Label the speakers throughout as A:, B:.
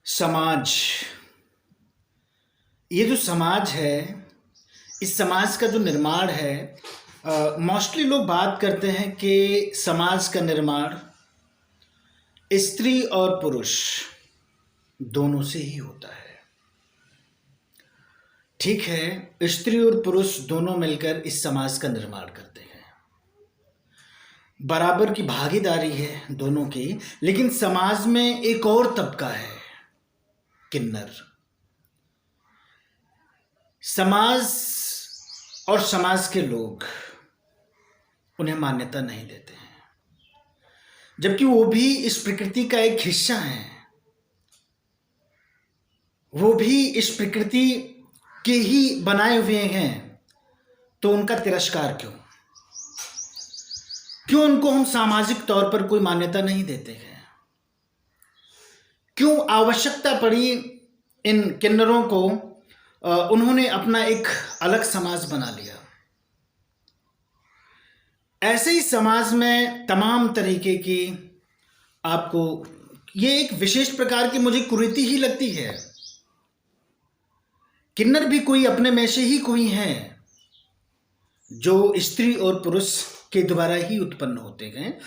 A: समाज, ये जो समाज है, इस समाज का जो निर्माण है, मोस्टली लोग बात करते हैं कि समाज का निर्माण स्त्री और पुरुष दोनों से ही होता है। ठीक है, स्त्री और पुरुष दोनों मिलकर इस समाज का निर्माण करते हैं, बराबर की भागीदारी है दोनों की। लेकिन समाज में एक और तबका है, किन्नर। समाज और समाज के लोग उन्हें मान्यता नहीं देते हैं, जबकि वो भी इस प्रकृति का एक हिस्सा है। वो भी इस प्रकृति के ही बनाए हुए हैं, तो उनका तिरस्कार क्यों? क्यों उनको हम सामाजिक तौर पर कोई मान्यता नहीं देते हैं? क्यों आवश्यकता पड़ी इन किन्नरों को? उन्होंने अपना एक अलग समाज बना लिया। ऐसे ही समाज में तमाम तरीके की आपको ये एक विशेष प्रकार की मुझे कुरीति ही लगती है। किन्नर भी कोई अपने में से ही कोई हैं जो स्त्री और पुरुष के द्वारा ही उत्पन्न होते हैं।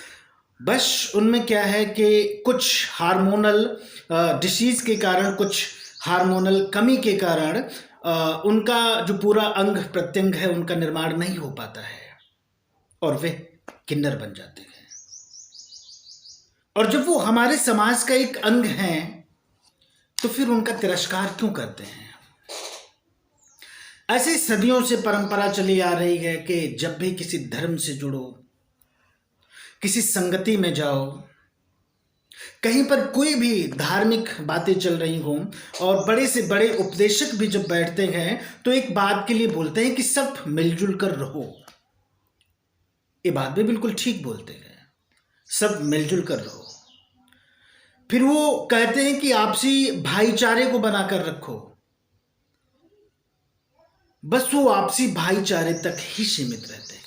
A: बस उनमें क्या है कि कुछ हार्मोनल डिसीज के कारण, कुछ हार्मोनल कमी के कारण उनका जो पूरा अंग प्रत्यंग है उनका निर्माण नहीं हो पाता है और वे किन्नर बन जाते हैं। और जब वो हमारे समाज का एक अंग हैं तो फिर उनका तिरस्कार क्यों करते हैं? ऐसे सदियों से परंपरा चली आ रही है कि जब भी किसी धर्म से जुड़ो, किसी संगति में जाओ, कहीं पर कोई भी धार्मिक बातें चल रही हों और बड़े से बड़े उपदेशक भी जब बैठते हैं तो एक बात के लिए बोलते हैं कि सब मिलजुल कर रहो। ये बात भी बिल्कुल ठीक बोलते हैं, सब मिलजुल कर रहो। फिर वो कहते हैं कि आपसी भाईचारे को बनाकर रखो। बस वो आपसी भाईचारे तक ही सीमित रहते हैं।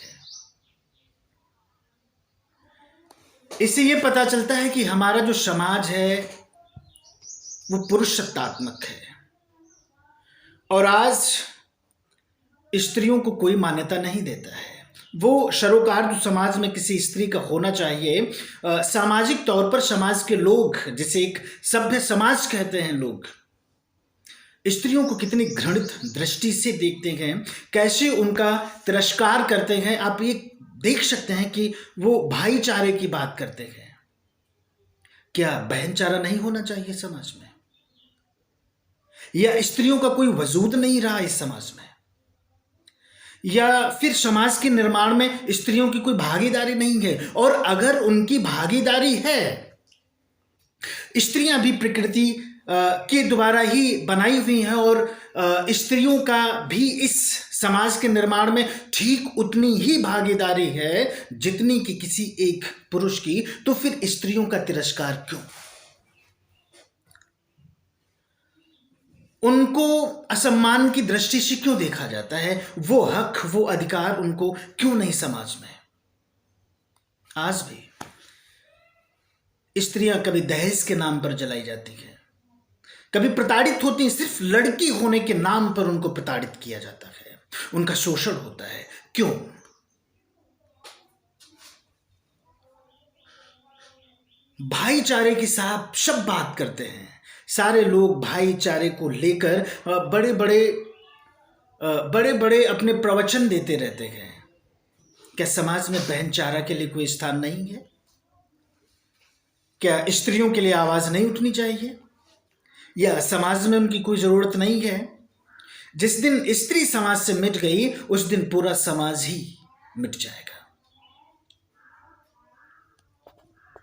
A: इससे ये पता चलता है कि हमारा जो समाज है वो पुरुष सत्तात्मक है और आज स्त्रियों को कोई मान्यता नहीं देता है। वो सरोकार जो समाज में किसी स्त्री का होना चाहिए, सामाजिक तौर पर समाज के लोग, जिसे एक सभ्य समाज कहते हैं लोग, स्त्रियों को कितनी घृणित दृष्टि से देखते हैं, कैसे उनका तिरस्कार करते हैं। आप ये देख सकते हैं कि वो भाईचारे की बात करते हैं। क्या बहनचारा नहीं होना चाहिए समाज में? या स्त्रियों का कोई वजूद नहीं रहा इस समाज में? या फिर समाज के निर्माण में स्त्रियों की कोई भागीदारी नहीं है? और अगर उनकी भागीदारी है, स्त्रियां भी प्रकृति के द्वारा ही बनाई हुई हैं और स्त्रियों का भी इस समाज के निर्माण में ठीक उतनी ही भागीदारी है जितनी कि किसी एक पुरुष की, तो फिर स्त्रियों का तिरस्कार क्यों? उनको असम्मान की दृष्टि से क्यों देखा जाता है? वो हक, वो अधिकार उनको क्यों नहीं समाज में? आज भी स्त्रियां कभी दहेज के नाम पर जलाई जाती हैं, कभी प्रताड़ित होती हैं, सिर्फ लड़की होने के नाम पर उनको प्रताड़ित किया जाता है, उनका शोषण होता है। क्यों? भाईचारे की साहब सब बात करते हैं, सारे लोग भाईचारे को लेकर बड़े बड़े अपने प्रवचन देते रहते हैं। क्या समाज में बहनचारा के लिए कोई स्थान नहीं है? क्या स्त्रियों के लिए आवाज नहीं उठनी चाहिए? या समाज में उनकी कोई जरूरत नहीं है? जिस दिन स्त्री समाज से मिट गई उस दिन पूरा समाज ही मिट जाएगा।